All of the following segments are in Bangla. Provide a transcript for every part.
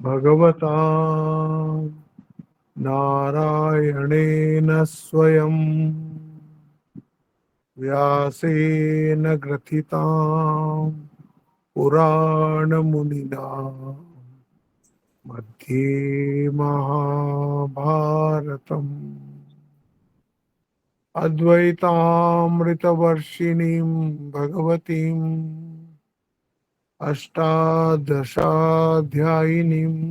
भगवता नारायणेन स्वयं व्यासेन ग्रथितां पुराणमुनिना मध्ये महाभारतम् अद्वैतामृतवर्षिणीं भगवतीम् अष्टादशाध्यायिनीम्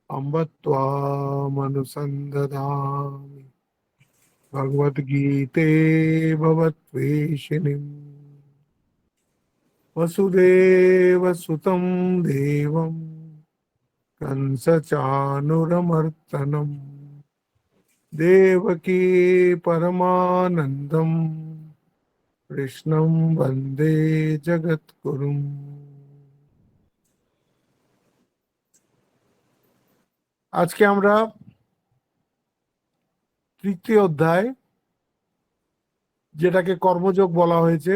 अम्ब त्वामनुसन्दधामि भगवद्गीते भवद्वेषिणीम् वसुदेवसुतं देवं कंसचाणूरमर्दनं देवकी परमानन्दं कृष्णं वन्दे जगद्गुरुम्। আজকে আমরা তৃতীয় অধ্যায়, যেটাকে কর্মযোগ বলা হয়েছে,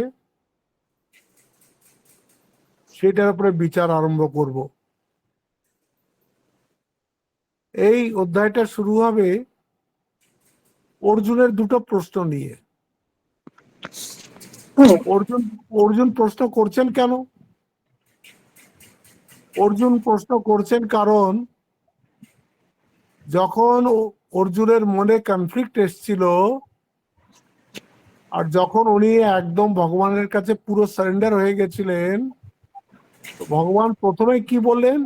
সেটার উপরে বিচার আরম্ভ করব। এই অধ্যায়টা শুরু হবে অর্জুনের দুটো প্রশ্ন নিয়ে। অর্জুন প্রশ্ন করছেন কেন? অর্জুন প্রশ্ন করছেন কারণ যখন অর্জুনের মনে কনফ্লিক্ট এসছিল আর যখন উনি একদম ভগবানের কাছে পুরো সারেন্ডার হয়ে গেছিলেন, ভগবান প্রথমে কি বললেন?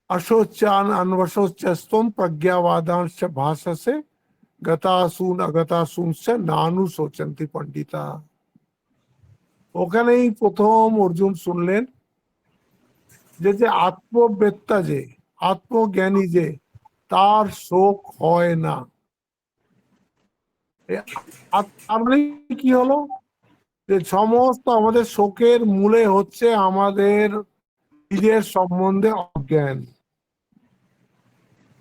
অশোচান অনবশোচস্তম প্রজ্ঞাবাদাংশ ভাষসে গতাসুন অগতাসুনশ্চ নানু শোচন্তি পণ্ডিতা। ওখানেই প্রথম অর্জুন শুনলেন যে আত্মবেত্তা, যে আত্মজ্ঞানী, যে তার শোক হয় না। তার মানে কি হলো? যে সমস্ত আমাদের শোকের মূলে হচ্ছে আমাদের নিজের সম্বন্ধে অজ্ঞান।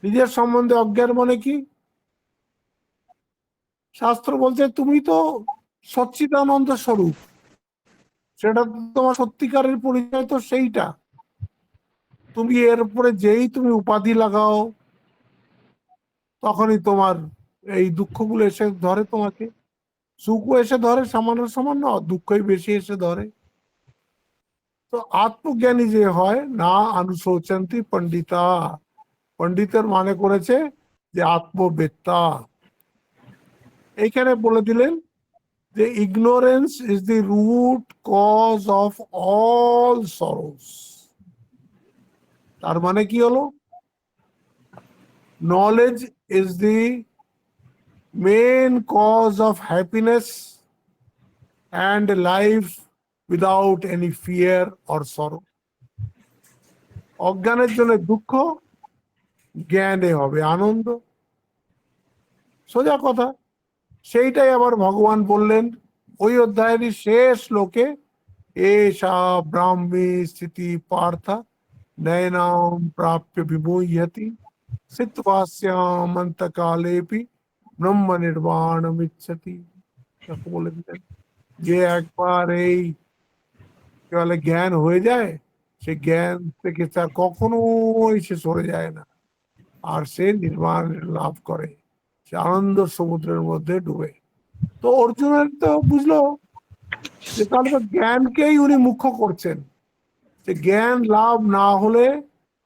নিজের সম্বন্ধে অজ্ঞান মানে কি? শাস্ত্র বলছে তুমি তো সচ্চিদানন্দ স্বরূপ, সেটা তোমার সত্যিকারের পরিচয় তো সেইটা। তুমি এর উপরে যেই তুমি উপাধি লাগাও তখনই তোমার এই দুঃখগুলো এসে ধরে, তোমাকে সুখও এসে ধরে সামান্য সামান্য, দুঃখই বেশি এসে ধরে। তো আত্মজ্ঞানী যে হয় না অনুশোচন্তি পণ্ডিতা, পণ্ডিতের মানে করেছে যে আত্মবেত্তা। এইখানে বলে দিলেন যে ignorance is the root cause of all sorrows. তার মানে কি হলো? Knowledge is the main cause of happiness and life without any fear or sorrow. অজ্ঞানের জন্য দুঃখ, জ্ঞানে হবে আনন্দ। সোজা কথা। সেইটাই আবার ভগবান বললেন ওই অধ্যায়েরই শেষ শ্লোকে, এষা ব্রাহ্মী স্থিতি পার্থ নয়নাম প্রাপ্য বিমুহ্যতি সিত্বাস্যামন্তকালেপি ব্রহ্ম নির্বাণমিচ্ছতি। বলে দিলেন যে একবার এই বলে জ্ঞান হয়ে যায়, সে জ্ঞান থেকে তার কখনোই সে সরে যায় না, আর সে নির্বাণ লাভ করে, সে আনন্দ সমুদ্রের মধ্যে ডুবে। তো অর্জুনের তো বুঝলো যে তাহলে তো জ্ঞানকেই উনি মুখ্য করছেন, যে জ্ঞান লাভ না হলে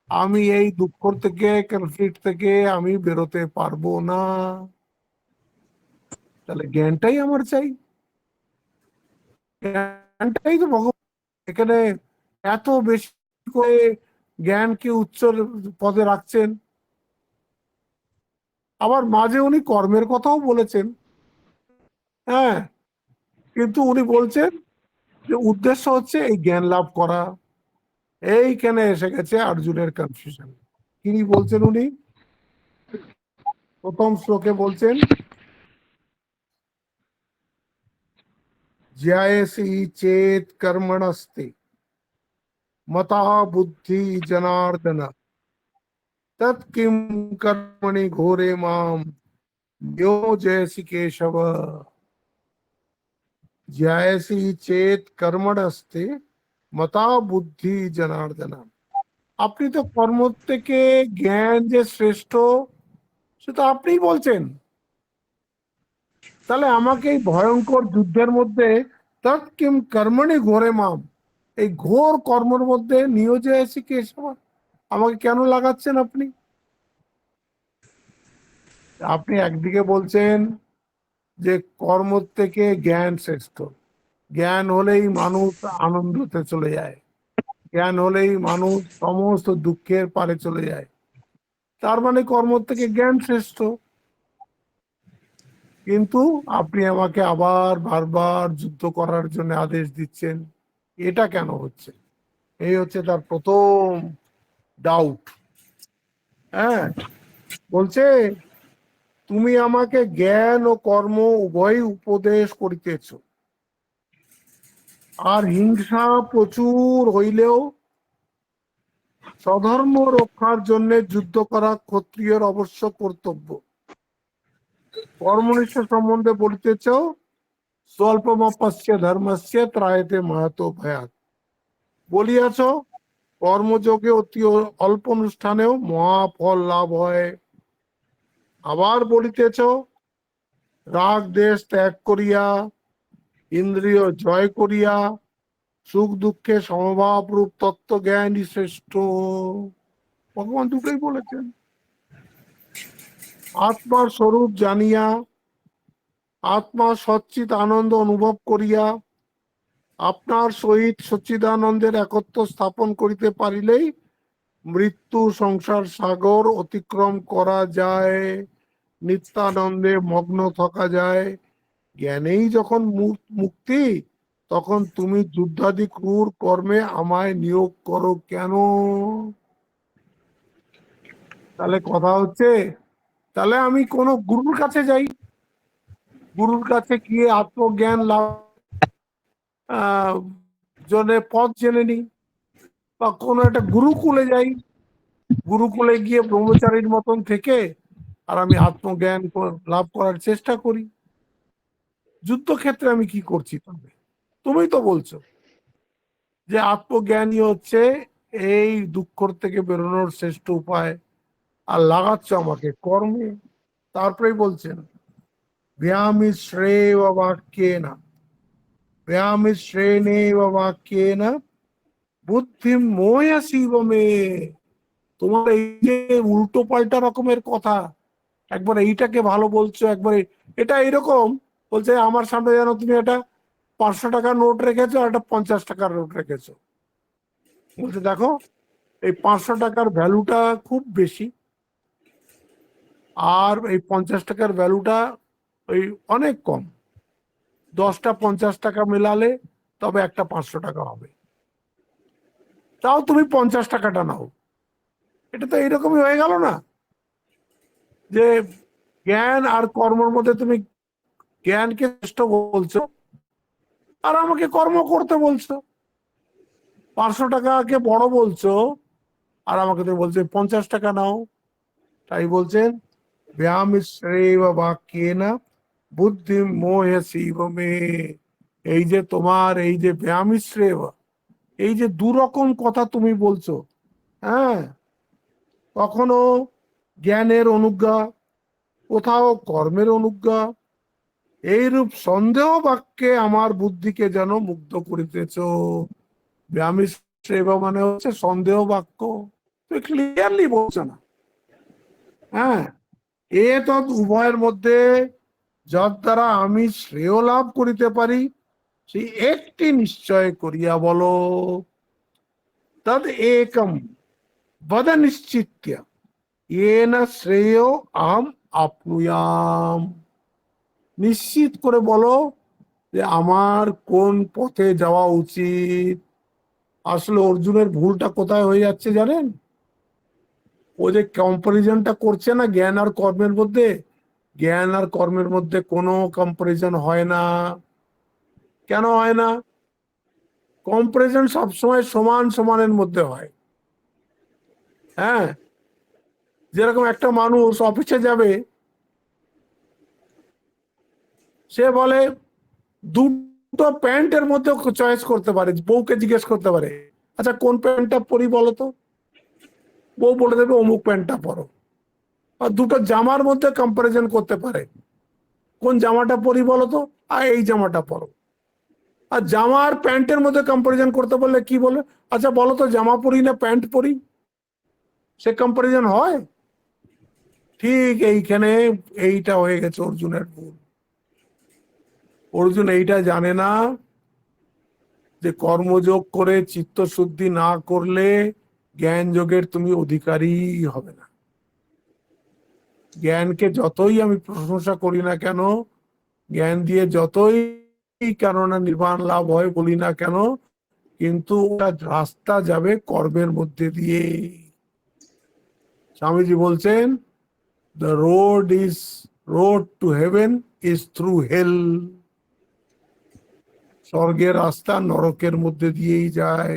আমি এই দুঃখ থেকে, কনফ্লিক্ট থেকে আমি বেরোতে পারবো না। তাহলে জ্ঞানটাই আমার চাই। জ্ঞানটাই তো ভগবান এখানে এত বেশি করে জ্ঞানকে উচ্চ পদে রাখছেন। আবার মাঝে উনি কর্মের কথাও বলেছেন, হ্যাঁ, কিন্তু উনি বলছেন যে উদ্দেশ্য হচ্ছে এই জ্ঞান লাভ করা। এইখানে এসে গেছে অর্জুনের কনফিউশন। তিনি বলছেন, উনি প্রথম শ্লোকে বলছেন, জ্যায়সি চেত কর্মণস্তে মতা বুদ্ধি জনার্দন তৎ কিম কর্মণি ঘোরে মাম योजयसि केशव। ज्यायसि चेत कर्मणस्ते মতা বুদ্ধি জনার্দনা। আপনি তো কর্ম থেকে জ্ঞান যে শ্রেষ্ঠ সেটা আপনিই বলছেন। তাহলে আমাকে এই ভয়ঙ্কর যুদ্ধের মধ্যে তৎকিম কর্মণি ঘোরে মাম, এই ঘোর কর্মের মধ্যে নিয়োজে এসে কেশব আমাকে কেন লাগাচ্ছেন আপনি? আপনি একদিকে বলছেন যে কর্ম থেকে জ্ঞান শ্রেষ্ঠ, জ্ঞান হলেই মানুষ আনন্দতে চলে যায়, জ্ঞান হলেই মানুষ সমস্ত দুঃখের পারে চলে যায়, তার মানে কর্ম থেকে জ্ঞান শ্রেষ্ঠ। কিন্তু আপনি আমাকে আবার বারবার যুদ্ধ করার জন্য আদেশ দিচ্ছেন, এটা কেন হচ্ছে? এই হচ্ছে তার প্রথম ডাউট। হ্যাঁ, বলছে তুমি আমাকে জ্ঞান ও কর্ম উভয় উপদেশ করিতেছ, আর হিংসা প্রচুর হইলেও স্বধর্ম রক্ষার জন্য যুদ্ধ করা ক্ষত্রিয়ের অবশ্য কর্তব্য। কর্মনিষ্ঠ সম্বন্ধে বলিতেছ, স্বল্পমপস্য ধর্মস্য ত্রায়তে মাহাতো ভয়াত। বলিয়াছ কর্মযোগে অতি অল্প অনুষ্ঠানেও মহাফল লাভ হয়। আবার বলিতেছ রাগ দেশ ত্যাগ করিয়া ইন্দ্রিয় জয় করিয়া সুখ দুঃখে সমভাব রূপ তত্ত্ব জ্ঞানই শ্রেষ্ঠ। ভগবান দুটোই বলেছেন। আত্মার স্বরূপ জানিয়া আত্মা সচ্চিত আনন্দ অনুভব করিয়া আপনার সহিত সচ্চিদানন্দের একত্ব স্থাপন করিতে পারিলেই মৃত্যু সংসার সাগর অতিক্রম করা যায়, নিত্যানন্দে মগ্ন থাকা যায়। জ্ঞানেই যখন মুক্তি, তখন তুমি যুদ্ধাদি ক্রূর কর্মে আমায় নিয়োগ করো কেন? তাহলে কথা হচ্ছে, তাহলে আমি কোন গুরুর কাছে যাই, গুরুর কাছে গিয়ে আত্মজ্ঞান লাভ জন্য পথ জেনে নিই, বা কোনো একটা গুরুকুলে যাই, গুরুকুলে গিয়ে ব্রহ্মচারীর মতন থেকে আর আমি আত্মজ্ঞান লাভ করার চেষ্টা করি। যুদ্ধক্ষেত্রে আমি কি করছি? তবে তুমি তো বলছো যে আত্মজ্ঞানই হচ্ছে এই দুঃখ থেকে বেরোনোর শ্রেষ্ঠ উপায়, আর লাগাচ্ছ আমাকে কর্মে। তারপরেই বলছেন ব্যায়ামি শ্রেয় বাক্যেন, ব্যায়ামি শ্রেণে বাক্যেন বুদ্ধি মোয়াসিব মে। তোমার এই যে উল্টো পাল্টা রকমের কথা, একবার এইটাকে ভালো বলছো, একবার এটা এইরকম বলছে আমার সামনে যেন তুমি একটা 500 টাকার নোট রেখেছো আর একটা 50 টাকার নোট রেখেছো। বলছে দেখো এই 500 টাকার ভ্যালুটা খুব বেশি, আর এই 50 টাকার ভ্যালুটা ওই অনেক কম। 10টা 50 টাকা মেলালে তবে একটা 500 টাকা হবে, তাও তুমি 50 টাকাটা নাও। এটা তো এইরকমই হয়ে গেল না, যে জ্ঞান আর কর্মের মধ্যে তুমি জ্ঞানকে শ্রেষ্ঠ বলছো আর আমাকে কর্ম করতে বলছো। 500 টাকাকে বড় বলছো আর আমাকে তুমি বলছো 50 টাকা নাও। তাই বলছেন ব্যায়াম শ্রেয় বাক্যেনা বুদ্ধি মোহসিব মে। এই যে তোমার এই যে ব্যায়াম শ্রেয়, এই যে দুরকম কথা তুমি বলছো, হ্যাঁ, কখনো জ্ঞানের অনুজ্ঞা, কোথাও কর্মের অনুজ্ঞা, এইরূপ সন্দেহ বাক্যে আমার বুদ্ধিকে যেন মুগ্ধ করিতেছ। ব্যায়ামী সেবা মানে হচ্ছে সন্দেহ বাক্য, তুই ক্লিয়ারলি বলছো না। হ্যাঁ, এ তৎ উভয়ের মধ্যে যার দ্বারা আমি শ্রেয় লাভ করিতে পারি সেই একটি নিশ্চয় করিয়া বলো। তদ একম বদ নিশ্চিত্য येन শ্রেয় আহম আপনুয়াম। নিশ্চিত করে বলো যে আমার কোন পথে যাওয়া উচিত। আসলে অর্জুনের ভুলটা কোথায় হয়ে যাচ্ছে জানেন? ও যে কম্পারিজনটা করছে না জ্ঞান আর কর্মের মধ্যে, জ্ঞান আর কর্মের মধ্যে কোনো কম্পারিজন হয় না। কেন হয় না? কম্পারিজন সবসময় সমান সমানের মধ্যে হয়। হ্যাঁ, যেরকম একটা মানুষ অফিসে যাবে, সে বলে 2 দুটো প্যান্টের মধ্যে চয়েস করতে পারে, বউকে জিজ্ঞেস করতে পারে আচ্ছা কোন প্যান্টটা পরি বলো তো, বউ বলে দেবে অমুক প্যান্টটা পরো। আর দুটো জামার মধ্যে কম্পারিজন করতে পারে, কোন জামাটা পরি বলো তো, আর এই জামাটা পরো। আর জামা আর প্যান্টের মধ্যে কম্পারিজন করতে বললে কি বলে, আচ্ছা বলো তো জামা পরি না প্যান্ট পরি, সে কম্পারিজন হয়? ঠিক এইখানে এইটা হয়ে গেছে অর্জুনের ভুল। অর্জুন এইটা জানে না যে কর্মযোগ করে চিত্ত শুদ্ধি না করলে জ্ঞান যোগের তুমি অধিকারী হবে না। জ্ঞানকে যতই আমি প্রশংসা করি না কেন, জ্ঞান দিয়ে যতই কেননা নির্বাণ লাভ হয় বলি না কেন, কিন্তু ওটা রাস্তা যাবে কর্মের মধ্যে দিয়ে। স্বামীজি বলছেন the road to heaven is through hell. স্বর্গের রাস্তা নরকের মধ্যে দিয়েই যায়।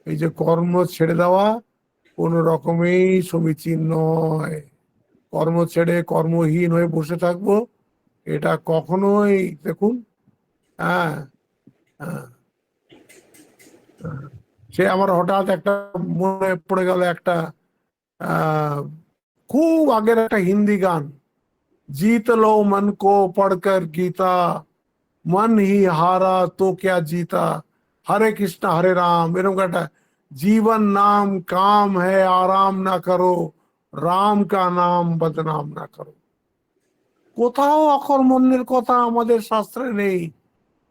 এই যে কর্ম ছেড়ে দেওয়া কোন রকমেই সমীচীন নয়। কর্ম ছেড়ে কর্মহীন হয়ে বসে থাকবো, এটা কখনোই, দেখুন, হ্যাঁ হ্যাঁ, সে আমার হঠাৎ একটা মনে পড়ে গেল একটা খুব আগের একটা হিন্দি গান, जीत लो मन को पढ़कर गीता, मन ही हारा तो क्या जीता, हरे कृष्ण हरे राम, এরকম একটা, जीवन नाम काम है आराम ना करो, राम का नाम बदनाम ना करो। কোথাও অকর্মণ্যের কথা আমাদের শাস্ত্রে নেই,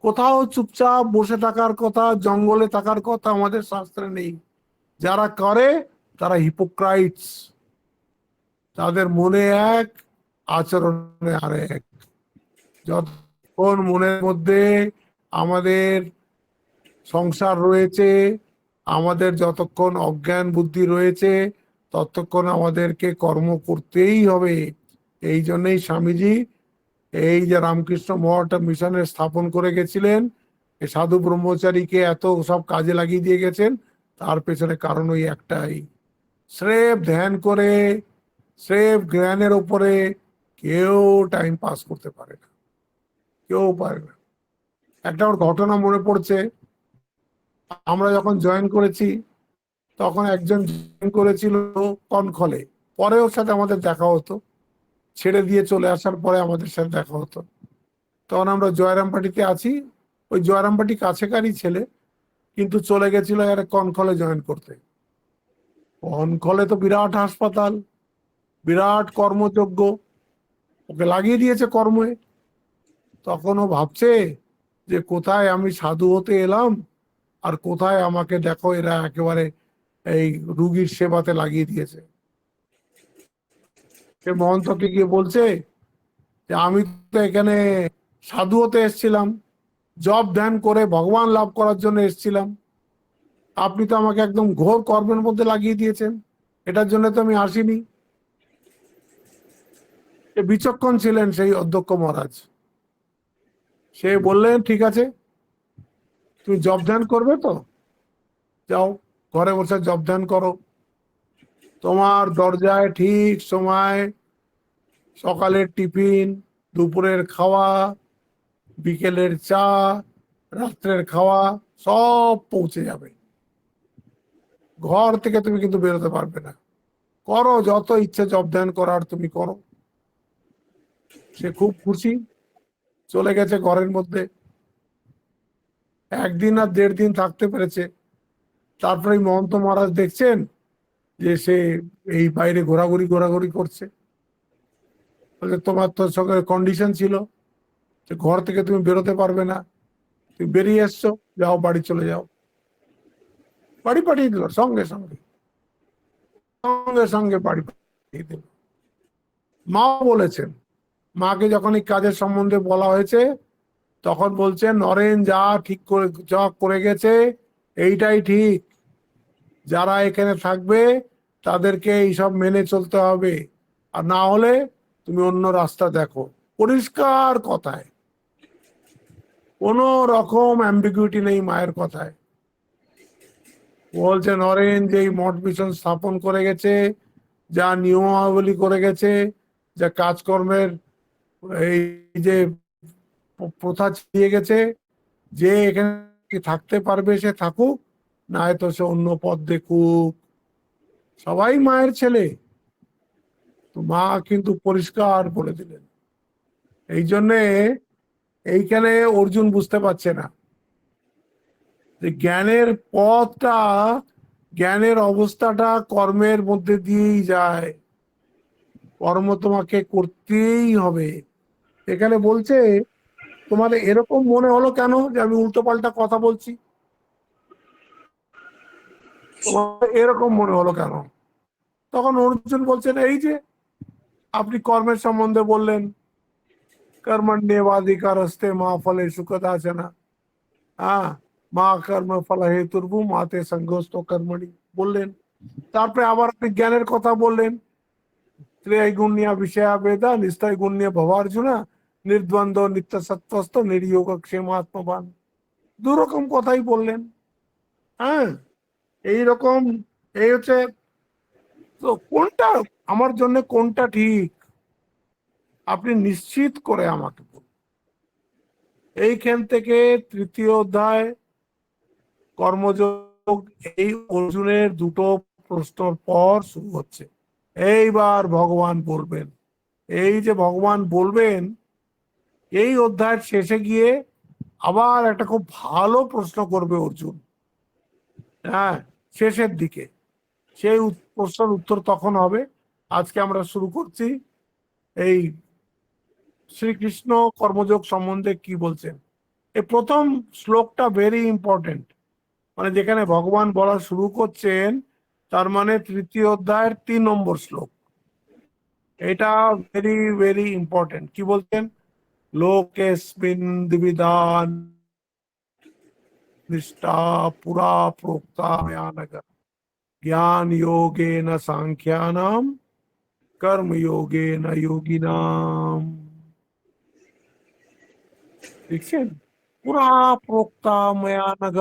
কোথাও চুপচাপ বসে থাকার কথা, জঙ্গলে থাকার কথা আমাদের শাস্ত্রে নেই। যারা করে তারা হিপোক্রাইটস, তাদের মনে এক আচরণে আরেক। যতক্ষণ মনের মধ্যে আমাদের সংসার রয়েছে, আমাদের যতক্ষণ অজ্ঞান বুদ্ধি রয়েছে, ততক্ষণ আমাদেরকে কর্ম করতেই হবে। এই জন্যই স্বামীজি এই যে রামকৃষ্ণ মঠ মিশনের স্থাপন করে গেছিলেন, এই সাধু ব্রহ্মচারীকে এত সব কাজে লাগিয়ে দিয়ে গেছেন, তার পেছনে কারণ ওই একটাই, স্রেফ ধ্যান করে, স্রেফ জ্ঞানের উপরে কেউ টাইম পাস করতে পারে না, কেউ পারে না। একটা ওর ঘটনা মনে পড়ছে, আমরা যখন জয়েন করেছি তখন একজন জয়েন করেছিল কনখলে, পরে ওর সাথে আমাদের দেখা হতো, ছেড়ে দিয়ে চলে আসার পরে আমাদের সাথে দেখা হতো। তখন আমরা জয়রামবাটিতে আছি, ওই জয়রামবাটি কাছেকারই ছেলে, কিন্তু চলে গেছিল কনখলে জয়েন করতে। কনখলে তো বিরাট হাসপাতাল, বিরাট কর্মযোগ্য, ওকে লাগিয়ে দিয়েছে কর্মে। তখন ও ভাবছে যে কোথায় আমি সাধু হতে এলাম, আর কোথায় আমাকে দেখো এরা একেবারে এই রুগীর সেবাতে লাগিয়ে দিয়েছে। সে মহন্তকে গিয়ে বলছে যে আমি তো এখানে সাধু হতে এসেছিলাম, জব ধ্যান করে ভগবান লাভ করার জন্য এসেছিলাম, আপনি তো আমাকে একদম ঘোর কর্মের মধ্যে লাগিয়ে দিয়েছেন, এটার জন্য তো আমি আসিনি। বিচক্ষণ ছিলেন সেই অধ্যক্ষ মহারাজ, সে বললেন ঠিক আছে তুমি জব ধ্যান করবে তো যাও, ঘরে বসে জব ধ্যান করো, তোমার দরজায় ঠিক সময় সকালের টিফিন, দুপুরের খাওয়া, বিকেলের চা, রাত্রের খাওয়া সব পৌঁছে যাবে, ঘর থেকে তুমি কিন্তু বেরোতে পারবে না, করো যত ইচ্ছে জব ধ্যান করার তুমি করো। সে খুব খুশি, চলে গেছে ঘরের মধ্যে, একদিন আর 1.5 দিন থাকতে পেরেছে। তারপরে মহন্ত মহারাজ দেখছেন যে সে এই বাইরে ঘোরাঘুরি ঘোরাঘুরি করছে, তোমার তো সঙ্গে কন্ডিশন ছিল যে ঘর থেকে তুমি বেরোতে পারবে না, তুমি বেরিয়ে এসছো, যাও বাড়ি চলে যাও। বাড়ি পাঠিয়ে দিল, সঙ্গে সঙ্গে সঙ্গে সঙ্গে বাড়ি পাঠিয়ে দিল। মা বলেছেন, মাকে যখন এই কাজের সম্বন্ধে বলা হয়েছে তখন বলছেন নরেন যা ঠিক করে যা করে গেছে এইটাই ঠিক, যারা এখানে থাকবে তাদেরকে এইসব মেনে চলতে হবে, আর না হলে তুমি অন্য রাস্তা দেখো। পরিষ্কার কথায়, কোনো রকম অ্যাম্বিগুইটি নেই মায়ের কথায়। বলছে নরেন যে এই মঠ মিশন স্থাপন করে গেছে, যা নিয়মাবলী করে গেছে, যা কাজকর্মের এই যে প্রথা চালিয়ে গেছে, যে এখানে থাকতে পারবে সে থাকুক, না হয়তো সে অন্য পথ দেখুক। সবাই মায়ের ছেলে, তো মা কিন্তু পরিষ্কার বলে দিলেন। এই জন্যে এইখানে অর্জুন বুঝতে পারছে না যে জ্ঞানের পথটা, জ্ঞানের অবস্থাটা কর্মের মধ্যে দিয়েই যায়, কর্ম তোমাকে করতেই হবে। এখানে বলছে তোমাদের এরকম মনে হলো কেন যে আমি উল্টো পাল্টা কথা বলছি, তোমার এরকম মনে হলো কেন? তখন অর্জুন বলছেন, এই যে আপনি কর্মের সম্বন্ধে বললেন, कर्मण्येवाधिकारस्ते মা ফলে সুখদাচন, হ্যাঁ, মা কর্ম ফল হেতুর্ভু মাতে সংঘস্ত কর্মণি বললেন। তারপরে আবার আপনি জ্ঞানের কথা বললেন, ত্রৈগুণ্য বিষয়া বেদা নিস্তায় গুণ্য ভবার্জুনা নির্দ্বন্দ্ব নিত্য সত্ত্বস্ত নির্যোগ ক্ষেমাত্মবান। দুরকম কথাই বললেন। হ্যাঁ, এইরকম, এই হচ্ছে। তো কোনটা আমার জন্য কোনটা ঠিক আপনি নিশ্চিত করে আমাকে বলুন। এইখান থেকে তৃতীয় অধ্যায় কর্মযোগ, এই অর্জুনের দুটো প্রশ্নর পর শুরু হচ্ছে। এইবার ভগবান বলবেন, এই যে ভগবান বলবেন, এই অধ্যায়ের শেষে গিয়ে আবার একটা খুব ভালো প্রশ্ন করবে অর্জুন। হ্যাঁ, শেষের দিকে সেই প্রশ্নের উত্তর তখন হবে। আজকে আমরা শুরু করছি এই শ্রীকৃষ্ণ কর্মযোগ সম্বন্ধে কি বলছেন। এই প্রথম শ্লোকটা ভেরি ইম্পর্টেন্ট, মানে যেখানে ভগবান বলা শুরু করছেন, তার মানে তৃতীয় অধ্যায়ের 3 নম্বর শ্লোক। এটা ভেরি ভেরি ইম্পর্টেন্ট। কি বলছেন? লোকেস্মিন দ্বিবিধান নিষ্ঠা পুরা প্रोक्ता मया नघ, ज्ञान योगेन सांख्यानाम कर्म योगेन योगिनाम। দেখছেন, পুরা प्रोक्ता मया नघ।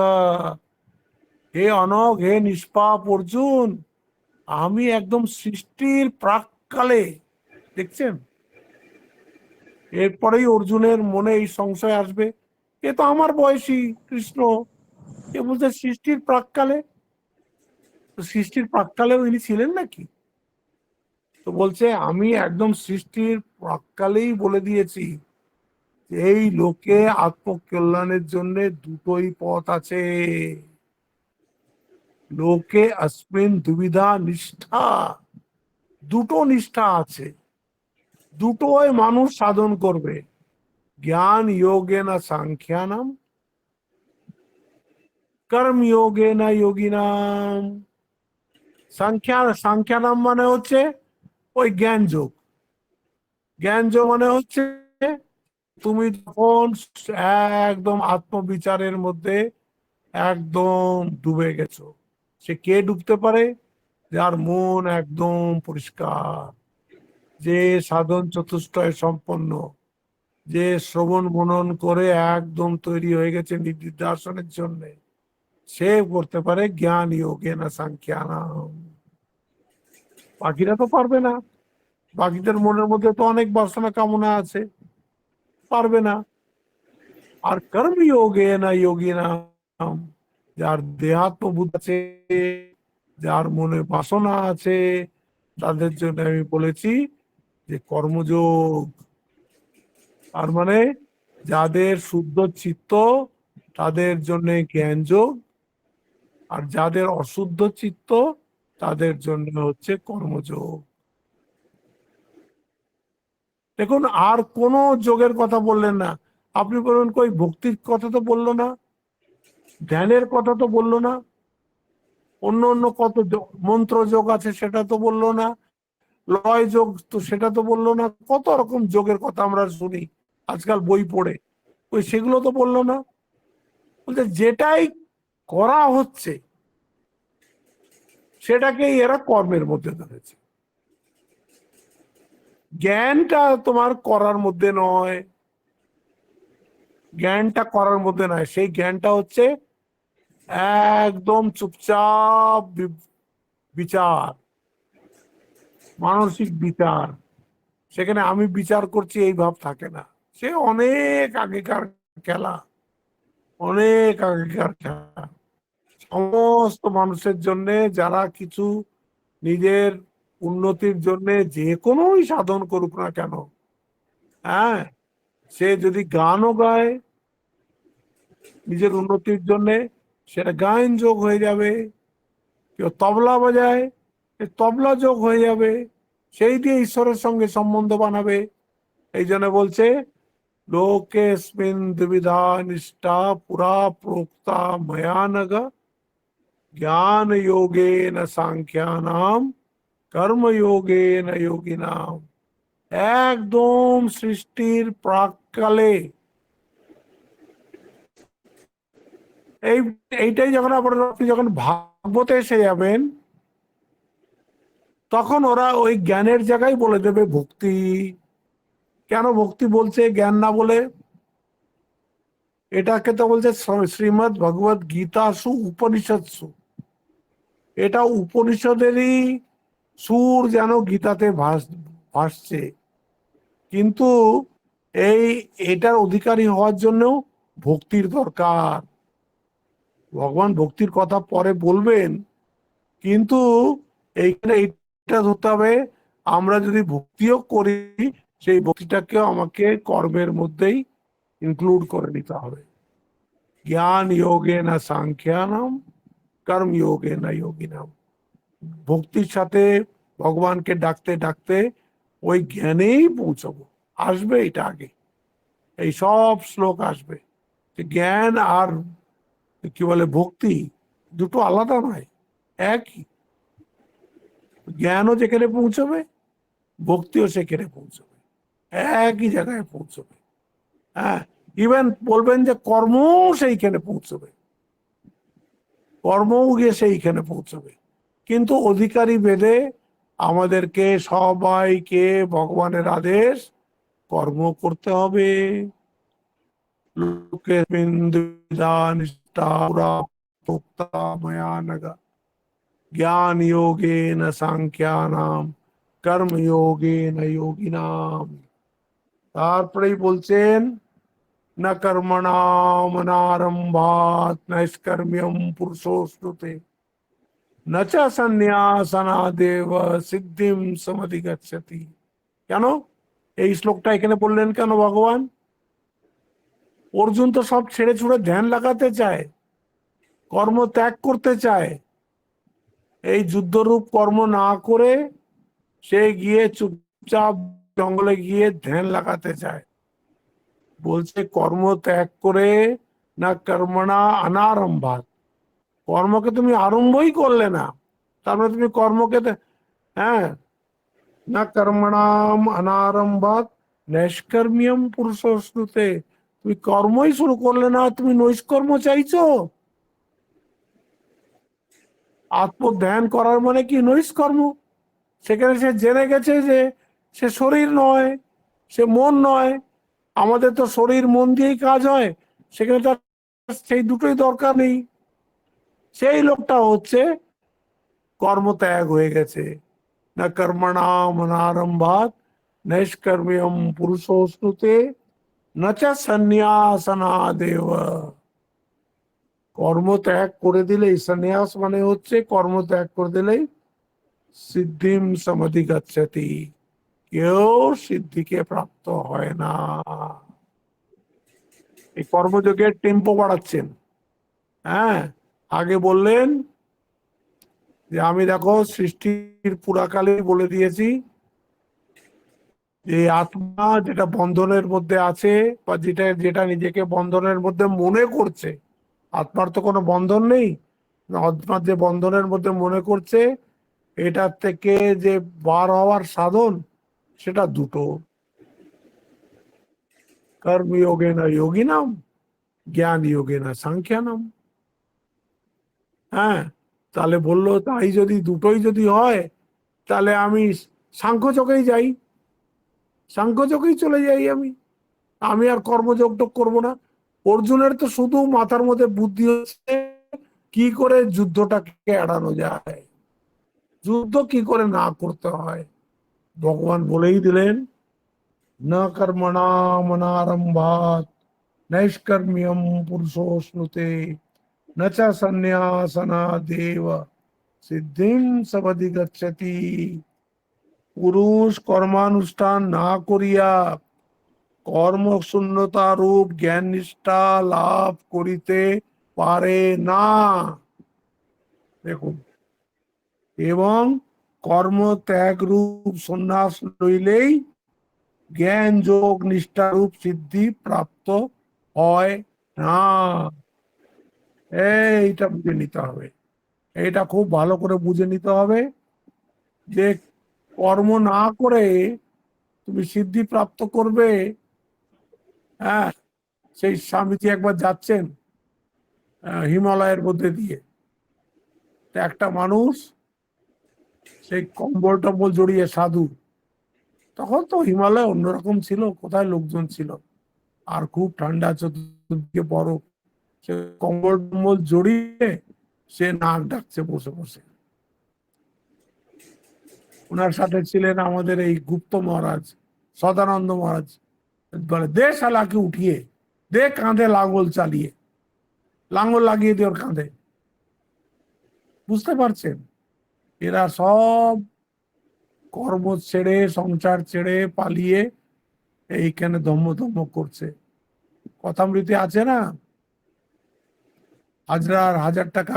হে অনঘ, হে নিষ্পাপ অর্জুন, আমি একদম সৃষ্টির প্রাককালে, দেখছেন, এরপরেই অর্জুনের মনে এই সংশয় আসবে, এ তো আমার বয়সী কৃষ্ণ, এ বলছে সৃষ্টির প্রাককালে। তো সৃষ্টির প্রাককালেও ইনি ছিলেন নাকি? তো বলছে আমি একদম সৃষ্টির প্রাককালেই বলে দিয়েছি, এই লোকে আত্মকল্যাণের জন্য দুটোই পথ আছে। লোকে অস্মিন দুবিধা নিষ্ঠা, দুটো নিষ্ঠা আছে, দুটোই মানুষ সাধন করবে। জ্ঞান যোগে না সাংখ্যানাম, কর্ম যোগে না যোগিনাম। সাংখ্যানাম মানে হচ্ছে ওই জ্ঞান যোগ। জ্ঞান যোগ মানে হচ্ছে তুমি যখন একদম আত্মবিচারের মধ্যে একদম ডুবে গেছো। সে কে ডুবতে পারে? যার মন একদম পরিষ্কার, যে সাধন চতুষ্টয় সম্পন্ন, যে শ্রবণ মনন করে একদম তৈরি হয়ে গেছে নির্দিদাসনের জন্য, সে করতে পারে জ্ঞান যোগে না সাংখ্যানাম। বাকিরা তো পারবে না, বাকিদের মনের মধ্যে তো অনেক বাসনা কামনা আছে, পারবে না। আর কর্ম যোগে না যোগিনাম, যার দেহাত্মবোধ আছে, যার মনে বাসনা আছে, তাদের জন্য আমি বলেছি যে কর্মযোগ। তার মানে যাদের শুদ্ধ চিত্ত তাদের জন্য জ্ঞান যোগ, আর যাদের অশুদ্ধ চিত্ত তাদের জন্য হচ্ছে কর্মযোগ। দেখুন, আর কোন যোগের কথা বললেন না। আপনি বলবেন কই ভক্তির কথা তো বললো না, ধ্যানের কথা তো বললো না, অন্য অন্য কত মন্ত্র যোগ আছে সেটা তো বললো না, লয় যোগ তো সেটা তো বললো না, কত রকম যোগের কথা আমরা শুনি আজকাল বই পড়ে, ওই সেগুলো তো বললো না। বলতে যেটাই করা হচ্ছে সেটাকেই এরা কর্মের মধ্যে ধরেছে। জ্ঞানটা তোমার করার মধ্যে নয়, জ্ঞানটা করার মধ্যে নয়, সেই জ্ঞানটা হচ্ছে একদম চুপচাপ বিচার, মানসিক বিচার। সেখানে আমি বিচার করছি এই ভাব থাকে না। সে অনেক আগেকার খেলা, অনেক আগেকার খেলা। সমস্ত মানুষের জন্য, যারা কিছু নিজের উন্নতির জন্য যে কোনোই সাধন করুক না কেন, হ্যাঁ, সে যদি গানও গায় নিজের উন্নতির জন্য, সেটা গায়ন যোগ হয়ে যাবে। কেউ তবলা বাজায়, তবলা যোগ হয়ে যাবে, সেই দিয়ে ঈশ্বরের সঙ্গে সম্বন্ধ বানাবে। এই জন্য বলছে লোকেস্মিন দ্বিবিধা নিষ্ঠা পুরা প্রোক্তা ময়া নগ জ্ঞান যোগেন সাংখ্যানাম কর্ম যোগেন যোগিনাম। একদম সৃষ্টির প্রাককালে এই এইটাই যখন আপনি যখন ভাগবতে এসে যাবেন, তখন ওরা ওই জ্ঞানের জায়গায় বলে দেবে ভক্তি। কেন ভক্তি বলছে, জ্ঞান না বলে? এটাকে তো বলছে শ্রীমৎ ভগবত গীতা সু উপনিষদ সু। এটা উপনিষদেরই সুর যেন গীতাতে ভাসছে। কিন্তু এটার অধিকারী হওয়ার জন্য ভক্তির দরকার। ভগবান ভক্তির কথা পরে বলবেন, কিন্তু এইখানে এইটা ধরতে হবে, আমরা যদি ভক্তিও করি, সেই ভক্তিটাকেও আমাকে কর্মের মধ্যেই ইনক্লুড করে নিতে হবে। জ্ঞান যোগে না সাংখ্যানাম কর্ম যোগে না যোগিনাম। ভক্তির সাথে ভগবানকে ডাকতে ডাকতে ওই জ্ঞানেই পৌঁছাবো। আসবে এটা আগে, এই সব শ্লোক আসবে। জ্ঞান আর কি বলে ভক্তি দুটো আলাদা নয়, একই। জ্ঞানও যেখানে পৌঁছবে, ভক্তিও সেখানে পৌঁছবে, একই জায়গায় পৌঁছবে। হ্যাঁ, ইভেন বলবেন যে কর্ম সেইখানে পৌঁছবে, কর্মও গিয়ে সেইখানে পৌঁছবে। কিন্তু অধিকারী ভেদে আমাদেরকে সবাইকে ভগবানের আদেশ কর্ম করতে হবে। লোকে জ্ঞান যোগে না সাংখ্যানাম কর্ম যোগে না যোগিনাম। তারপরেই বলছেন न कर्मणाम अनारंभात नैष्कर्म्यम पुरुषोस्तुते न च संन्यासनादेव সিদ্ধিম সমধিগচ্ছতি। কেন এই শ্লোকটা এখানে বললেন কেন ভগবান? অর্জুন তো সব ছেড়ে ছুড়ে ধ্যান লাগাতে চায়, কর্ম ত্যাগ করতে চায়। এই যুদ্ধরূপ কর্ম না করে সে গিয়ে চুপচাপ জঙ্গলে গিয়ে ধ্যান লাগাতে চায়। বলছে কর্ম ত্যাগ করে, না কর্মণা অনারম্ভাত, কর্মকে তুমি আরম্ভই করলে না, তারপরে তুমি কর্মকে হ্যাঁ, না কর্মণাম অনারম্ভাত নৈষ্কর্ম্যম পুরুষস্নুতে, তুমি কর্মই শুরু করলে না, তুমি নৈষ্কর্ম চাইছো। আত্মধ্যান করার মানে কি? নৈষ্কর্ম। সেখানে সে জেনে গেছে যে সে শরীর নয়, সে মন নয়। আমাদের তো শরীর মন দিয়েই কাজ হয়, সেখানে তার সেই দুটোই দরকার নেই। সেই লোকটা হচ্ছে কর্মত্যাগ হয়ে গেছে। না কর্মণাম অনারম্ভাত নৈষ্কর্ম্যম পুরুষোস্নুতে না চ সন্ন্যাসনাদেব। কর্মত্যাগ করে দিলেই, সন্ন্যাস মানে হচ্ছে কর্মত্যাগ করে দিলেই সিদ্ধিম সমধিগচ্ছতি, কেউ সিদ্ধিকে প্রাপ্ত হয় না। এই কর্মযোগের টেম্পো বাড়াচ্ছেন। হ্যাঁ, আগে বললেন যে আমি দেখো সৃষ্টির পুরাকালে বলে দিয়েছি যে আত্মা যেটা বন্ধনের মধ্যে আছে, বা যেটা যেটা নিজেকে বন্ধনের মধ্যে মনে করছে, আত্মার তো কোনো বন্ধন নেই, আত্মার যে বন্ধনের মধ্যে মনে করছে, এটার থেকে যে বার হওয়ার সাধন সেটা দুটো, কর্মযোগে না যোগিনাম জ্ঞান যোগে না সাংখ্যানাম। হ্যাঁ, তাহলে বললো তাই যদি দুটোই যদি হয়, তাহলে আমি সাংখ্যযোগেই যাই, সাংখ্যযোগেই চলে যাই। আমি আমি আর কর্মযোগ টোগ করবো না। অর্জুনের তো শুধু মাথার মধ্যে বুদ্ধি হচ্ছে কি করে যুদ্ধটাকে এড়ানো যায়, যুদ্ধ কি করে না করতে হয়। ভগবান বলেই দিলেন न कर्मणामनारंभात् नैष्कर्म्यम पुरुषोश्नुते न च संन्यासनादेव সিদ্ধিম সবধি গচ্ছতি। পুরুষ কর্মানুষ্ঠান না করিয়া কর্মশূন্যতা রূপ জ্ঞান নিষ্ঠা লাভ করিতে পারে না। দেখুন, এবং কর্ম ত্যাগ রূপ সন্ন্যাস লইলেই জ্ঞান যোগ নিষ্ঠা রূপ সিদ্ধি প্রাপ্ত হয় না। এইটা বুঝে নিতে হবে, এটা খুব ভালো করে বুঝে নিতে হবে যে কর্ম না করে তুমি সিদ্ধি প্রাপ্ত করবে। হ্যাঁ, সেই স্বামীজি একবার যাচ্ছেন হিমালয়ের মধ্যে দিয়ে, একটা মানুষ সেই কম্বল টম্বল জড়িয়ে সাধু, তখন তো হিমালয় অন্যরকম ছিল, কোথায় লোকজন ছিল, আর খুব ঠান্ডা, চতুর্দিকে বরফ, সে কম্বল টম্বল জড়িয়ে সে নাক ডাকছে বসে বসে। ওনার সাথে ছিলেন আমাদের এই গুপ্ত মহারাজ, সদানন্দ মহারাজ। বলে, দে শালাকে উঠিয়ে দে, কাঁধে লাঙ্গল চালিয়ে, লাঙ্গল লাগিয়ে দিয়ে ওর কাঁধে। বুঝতে পারছেন, এরা সব কর্ম ছেড়ে সংসার ছেড়ে পালিয়ে এইখানে ধম্ম ধম্ম করছে। কথামৃতে আছে না, হাজার হাজার টাকা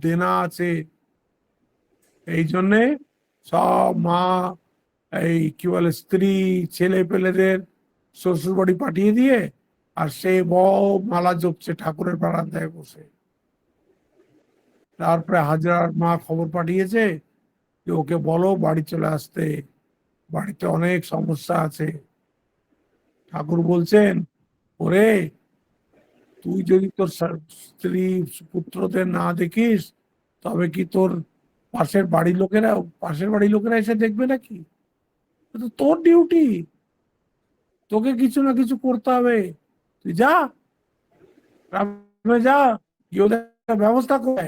দেনা আছে, এই জন্যে সব মা, এই কি বলে, স্ত্রী ছেলে পেলেদের শ্বশুর বাড়ি পাঠিয়ে দিয়ে, আর সে বউ মালা জপছে ঠাকুরের বারান্দায় বসে। তারপরে হাজার মা খবর পাঠিয়েছে যে ওকে বলো বাড়ি চলে আসতে, বাড়িতে অনেক সমস্যা আছে। ঠাকুর বলছেন, ওরে, তুই যদি তোর স্ত্রী পুত্রদের না দেখিস, তবে কি তোর পাশের বাড়ির লোকেরা এসে দেখবে নাকি? তোর ডিউটি, তোকে কিছু না কিছু করতে হবে। তুই যা, গ্রামে যা, গিয়ে ওদের ব্যবস্থা করে।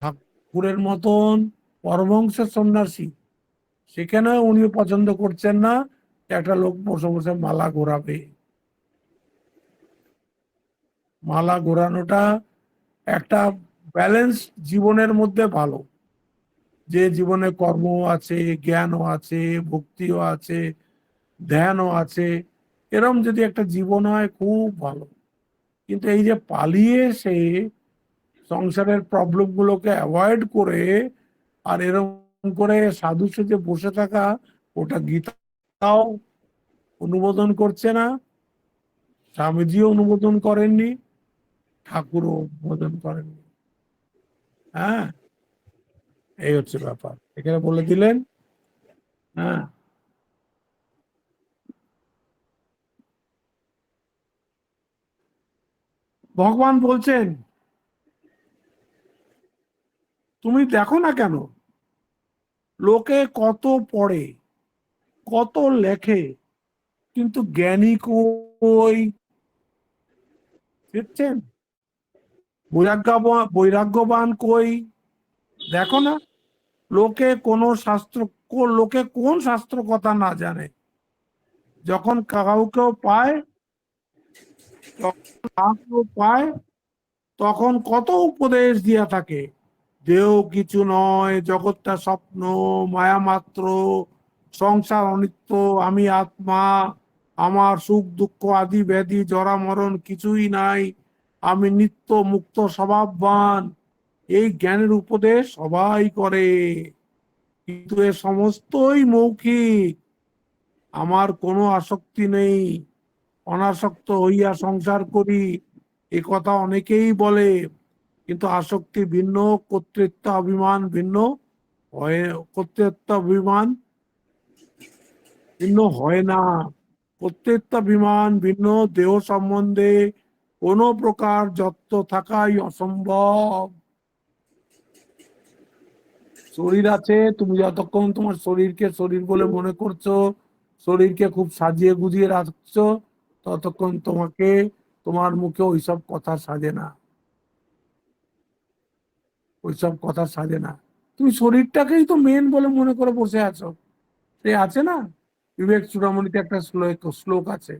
ঠাকুরের মতন পরমহংসের সন্ন্যাসী, সেখানে উনি পছন্দ করছেন না একটা লোক বসে বসে মালা ঘোরাবে। মালা ঘোরানোটা একটা ব্যালেন্স জীবনের মধ্যে ভালো, যে জীবনে কর্ম আছে, জ্ঞানও আছে, ভক্তিও আছে, ধ্যানও আছে, এরম যদি একটা জীবন হয় খুব ভালো। কিন্তু এই যে পালিয়ে সে সংসারের প্রবলেম গুলোকে অ্যাভয়েড করে আর এরকম করে সাধু সেজে বসে থাকা, ওটা গীতাও অনুমোদন করছে না, স্বামীজিও অনুমোদন করেননি, ঠাকুরও অনুমোদন করেননি। হ্যাঁ, এই হচ্ছে ব্যাপার, এখানে বলে দিলেন। হ্যাঁ, ভগবান বলছেন, তুমি দেখো না কেন, লোকে কত পড়ে, কত লেখে, কিন্তু জ্ঞানী কই? দেখছেন, বৈরাগ্যবান কই? দেখো না, লোকে কোন শাস্ত্র, লোকে কোন শাস্ত্র কথা না জানে, যখন কাউকেও পায়, পায়, তখন কত উপদেশ দিয়া থাকে। দেহ কিছু নয়, জগৎটা স্বপ্ন, মায়া মাত্র, সংসার অনিত্য, আমি আত্মা, আমার সুখ দুঃখ আদি ব্যাধি জরা মরণ কিছুই নাই, আমি নিত্য মুক্ত স্বভাববান। এই জ্ঞানের উপদেশ সবাই করে, কিন্তু এ সমস্তই মৌখিক। আমার কোনো আসক্তি নেই, অনাসক্ত হইয়া সংসার করি, এ কথা অনেকেই বলে, কিন্তু আসক্তি ভিন্ন, কর্তৃত্ব অভিমান ভিন্ন, হয় কর্তৃত্ব অভিমান ভিন্ন হয় না। কর্তৃত্ব অভিমান ভিন্ন, দেহ সম্বন্ধে কোন প্রকার যত্ন থাকাই অসম্ভব। শরীর আছে, তুমি যতক্ষণ তোমার শরীরকে শরীর বলে মনে করছো, শরীরকে খুব সাজিয়ে গুজিয়ে রাখছো, ততক্ষণ তোমাকে, তোমার মুখে ওইসব কথা সাজে না, ওইসব কথা সাজে না। তুমি শরীরটাকেই তো মেন বলে মনে করে বসে আছো, সে আছে না, বিবেক চূড়ামণিতে একটা শ্লোক আছে,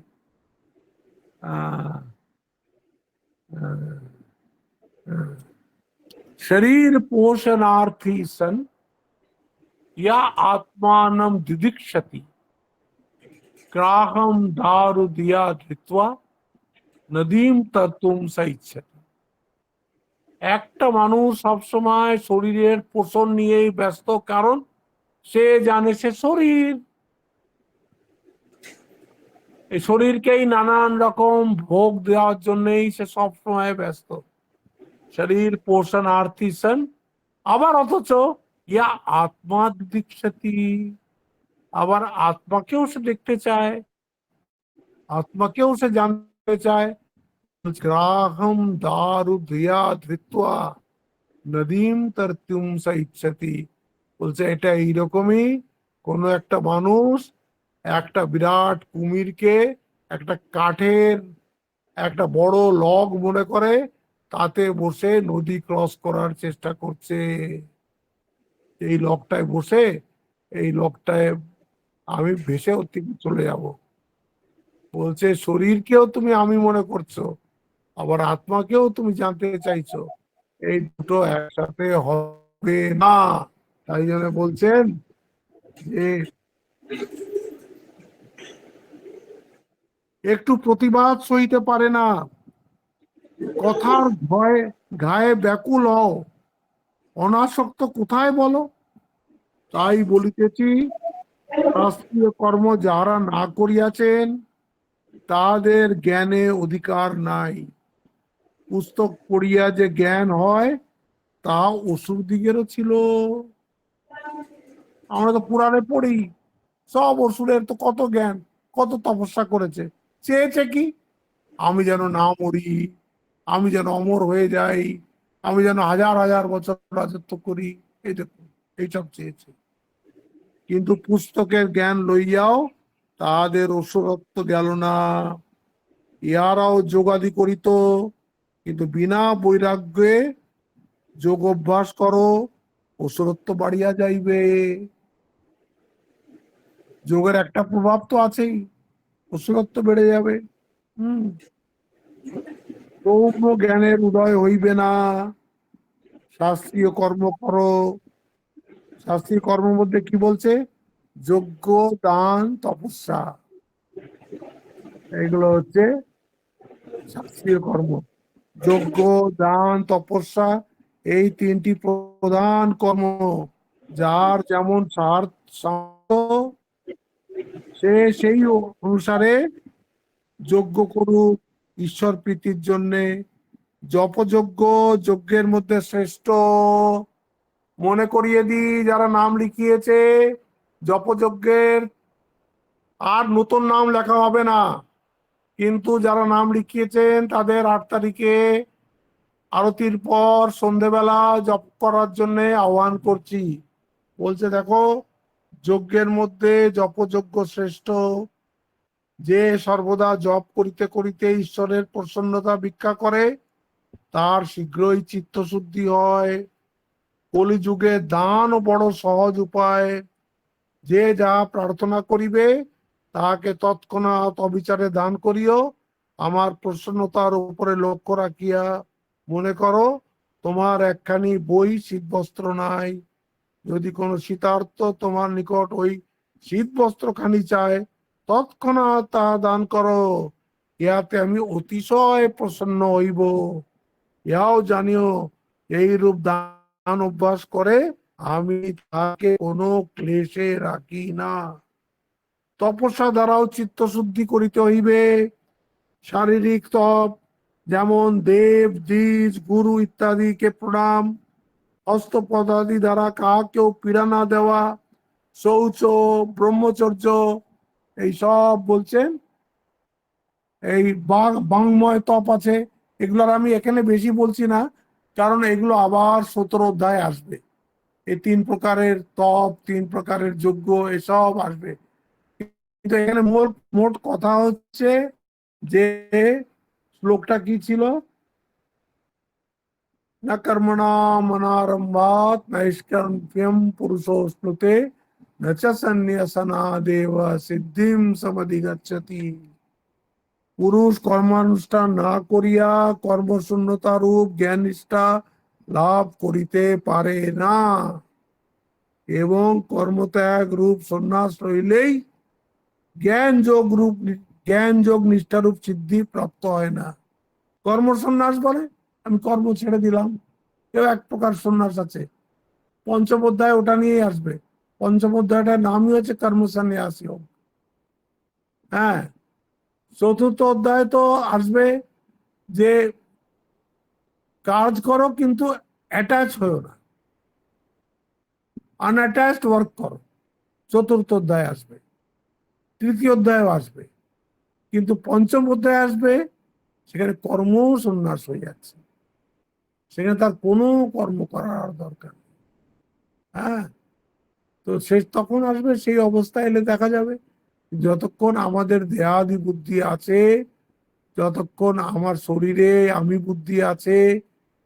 शरीर पोषणार्थी सन या आत्मानं दिदीक्षति ग्राहम दारु दिया धृत्वा नदीम तत्तुम सइच्छति। একটা মানুষ সবসময় শরীরের পোষণ নিয়েই ব্যস্ত, কারণ সে জানে সে শরীর, এই শরীরকেই নানান রকম ভোগ দেওয়ার জন্যই সে সবসময় ব্যস্ত। শরীর পোষণার্থী সন, আবার অথচ ইয়া আত্মা দিদীক্ষতি, আবার আত্মাকেও সে দেখতে চায়, আত্মাকেও সে জানতে চায়। গ্রাহম দারু ধিয়া ধৃত্বা নদীম তর্তুম স ইচ্ছতি। বলছে এটা এইরকমই, কোন একটা মানুষ একটা বিরাট কুমিরকে একটা কাঠের একটা বড় লগ মনে করে তাতে বসে নদী ক্রস করার চেষ্টা করছে। এই লকটায় বসে, এই লকটায় আমি ভেসে থেকে চলে যাব। বলছে শরীরকেও তুমি আমি মনে করছো, আবার আত্মাকেও তুমি জানতে চাইছো, এই দুটো একসাথে হবে না। তাই জন্য বলছেন যে একটু প্রতিবাদ সইতে পারে না, কথার ভয়ে গায়ে ব্যাকুল হও, অনাসক্ত কোথায় বলো। তাই বলিতেছি, শাস্ত্রীয় কর্ম যারা না করিয়াছেন তাদের জ্ঞানে অধিকার নাই। পুস্তক পড়িয়া যে জ্ঞান হয় তা অসুর দিকেরও ছিল। আমরা তো পুরাণে পড়ি, সব অসুরের তো কত জ্ঞান, কত তপস্যা করেছে, চেয়েছে কি আমি যেন না মরি, আমি যেন অমর হয়ে যাই, আমি যেন হাজার হাজার বছর রাজত্ব করি, এই দেখুন এইসব চেয়েছে। কিন্তু পুস্তকের জ্ঞান লইয়াও তাদের অসুরত্ব গেল না। ইহারাও যোগাদি করিত, কিন্তু বিনা বৈরাগ্যে যোগ অভ্যাস করো, অসুরত্ব বাড়িয়া যাইবে। যোগের একটা প্রভাব তো আছেই, অসুরত্ব বেড়ে যাবে। সৌম্য জ্ঞানের উদয় হইবে না। শাস্ত্রীয় কর্ম করো। শাস্ত্রীয় কর্মের মধ্যে কি বলছে? যজ্ঞ, দান, তপস্যা, এগুলো হচ্ছে শাস্ত্রীয় কর্ম। যজ্ঞ, দান, তপস্যা, এই তিনটি প্রধান কর্ম। যার যেমন সে সেই অনুসারে যজ্ঞ করুক ঈশ্বর প্রীতির জন্যে। জপযজ্ঞ যজ্ঞের মধ্যে শ্রেষ্ঠ। মনে করিয়ে দিই, যারা নাম লিখিয়েছে জপযজ্ঞের আর নতুন নাম লেখা হবে না, কিন্তু যারা নাম লিখিয়েছেন তাদের 8 তারিখে আরতির পর সন্ধেবেলা জপ করার জন্য আহ্বান করছি। বলছে দেখো, যজ্ঞের মধ্যে জপযজ্ঞ শ্রেষ্ঠ। যে সর্বদা জপ করিতে করিতে ঈশ্বরের প্রসন্নতা ভিক্ষা করে তার শীঘ্রই চিত্তশুদ্ধি হয়। কলিযুগে দান ও বড় সহজ উপায়। যে যা প্রার্থনা করিবে তাহাকে তৎক্ষণাৎ অবিচারে দান করিও, আমার প্রসন্নতার উপরে লক্ষ্য রাখিয়া। মনে করো তোমার একখানি বই শীত বস্ত্র নাই, যদি কোনো শীতার্থ তোমার নিকট ওই শীত বস্ত্র খানি চায় তৎক্ষণাৎ তাহা দান করো, ইহাতে আমি অতিশয় প্রসন্ন হইব। ইহাও জানিও এইরূপ দান অভ্যাস করে আমি তাকে কোনো ক্লেশে রাখি না। তপস্যা দ্বারাও চিত্ত শুদ্ধি করিতে হইবে। শারীরিক তপ, যেমন দেব, দ্বিজ, গুরু ইত্যাদিকে প্রণাম, হস্তপদাদি দ্বারা কাহাকেও পীড়া না দেওয়া, শৌচ, ব্রহ্মচর্য, এই সব বলছেন। এই বাংময় তপ আছে, এগুলোর আমি এখানে বেশি বলছি না, কারণ এগুলো আবার 17 অধ্যায় আসবে। এই 3 প্রকারের তপ, 3 প্রকারের যজ্ঞ, এসব আসবে। কিন্তু এখানে মোট কথা হচ্ছে যে শ্লোকটা কি ছিল? না কর্মণা মনারম্ভাত নৈষ্কর্ম্যম পুরুষো স্নুতে न च सन्न्यासनादेव सिद्धिं समधिगच्छति। পুরুষ কর্মানুষ্ঠান না করিয়া কর্মশূন্যতা রূপ জ্ঞান নিষ্ঠা লাভ করিতে পারে না, এবং কর্মত্যাগ রূপ সন্ন্যাস রইলেই জ্ঞান যোগ নিষ্ঠারূপ সিদ্ধি প্রাপ্ত হয় না। কর্ম সন্ন্যাস বলে আমি কর্ম ছেড়ে দিলাম, কেউ এক প্রকার সন্ন্যাস আছে। পঞ্চম অধ্যায় ওটা নিয়েই আসবে। পঞ্চম অধ্যায়টার নামই হচ্ছে কর্ম সন্ন্যাস যোগ। হ্যাঁ, চতুর্থ অধ্যায় তো আসবে যে কাজ করো কিন্তু অ্যাটাচ হয়েও না, আনঅ্যাটাচড ওয়ার্ক করো। চতুর্থ অধ্যায় আসবে, তৃতীয় অধ্যায় আসবে, কিন্তু পঞ্চম অধ্যায় আসবে সেখানে কর্ম সন্ন্যাস হয়ে যাচ্ছে, সেখানে তার কোনো কর্ম করার দরকার নেই। হ্যাঁ, তো সে তখন আসবে, সেই অবস্থায় এলে দেখা যাবে যতক্ষণ আমাদের দেহাদি বুদ্ধি আছে, যতক্ষণ আমার শরীরে আমি বুদ্ধি আছে,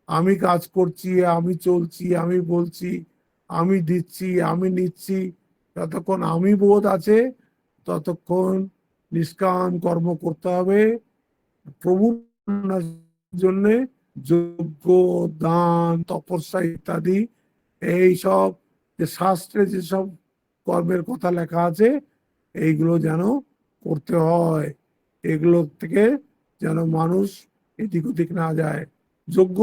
আমি কাজ করছি, আমি চলছি, আমি বলছি, আমি দিচ্ছি, আমি নিচ্ছি, যতক্ষণ আমি বোধ আছে ততক্ষণ নিষ্কাম কর্ম করতে হবে প্রভুর জন্য। যজ্ঞ, দান, তপস্যা ইত্যাদি এই সব যে শাস্ত্রে যেসব কর্মের কথা লেখা আছে এইগুলো যেন করতে হয়, এগুলো থেকে যেন মানুষ এদিক ওদিক না যায়। যজ্ঞ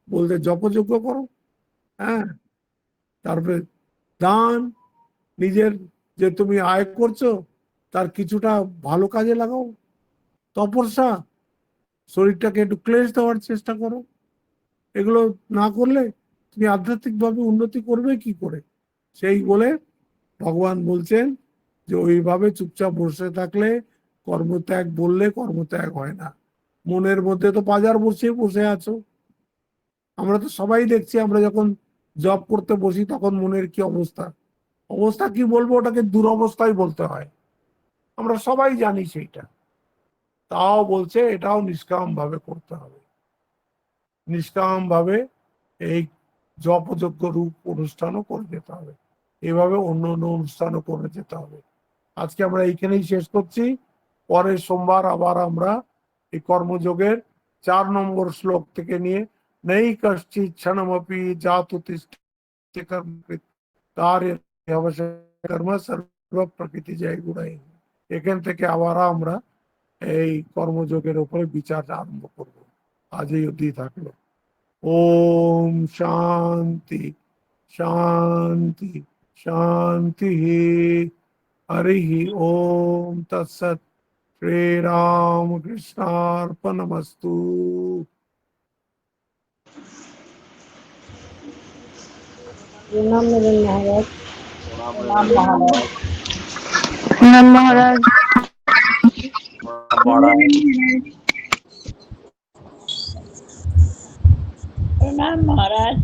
বলতে জপযজ্ঞ করো, হ্যাঁ, তারপরে দান, নিজের যে তুমি আয় করছো তার কিছুটা ভালো কাজে লাগাও। তপস্যা, শরীরটাকে একটু ক্লেশ দেওয়ার চেষ্টা করো। এগুলো না করলে তুমি আধ্যাত্মিকভাবে উন্নতি করবে কি করে? সেই বলে ভগবান বলছেন যে ওইভাবে চুপচাপ বসে থাকলে, কর্মত্যাগ বললে কর্মত্যাগ হয় না। মনের মধ্যে তো বাজার বসিয়ে বসে আছো। আমরা তো সবাই দেখছি, আমরা যখন জব করতে বসি তখন মনের কি অবস্থা। অবস্থা কি বলবো, ওটাকে দুরবস্থাই বলতে হয়, আমরা সবাই জানি সেইটা। তাও বলছে এটাও নিষ্কাম ভাবে করতে হবে। নিষ্কাম ভাবে এই জপযজ্ঞ রূপ অনুষ্ঠানও করে যেতে হবে, এভাবে অন্য অন্য অনুষ্ঠানও করে যেতে হবে। আজকে আমরা এইখানেই শেষ করছি। পরের সোমবার আবার আমরা এই কর্মযোগের 4 নম্বর শ্লোক থেকে নিয়ে নেই কশ্চিৎ ক্ষণমপি জাতু তিষ্ঠতি কর্মকৃৎ কার্যে কর্ম সর্ব প্রকৃতি জয় গুণাই। এখান থেকে আবার আমরা এই কর্মযোগের উপরে বিচার আরম্ভ করব। আজ এই অবধি থাকলো। ओम शांति शांति शांति। हरि ओम तत्सत। श्री राम कृष्णार्पणमस्तु। प्रणाम मेरे महाराज। प्रणाम महाराज। प्रणाम महाराज।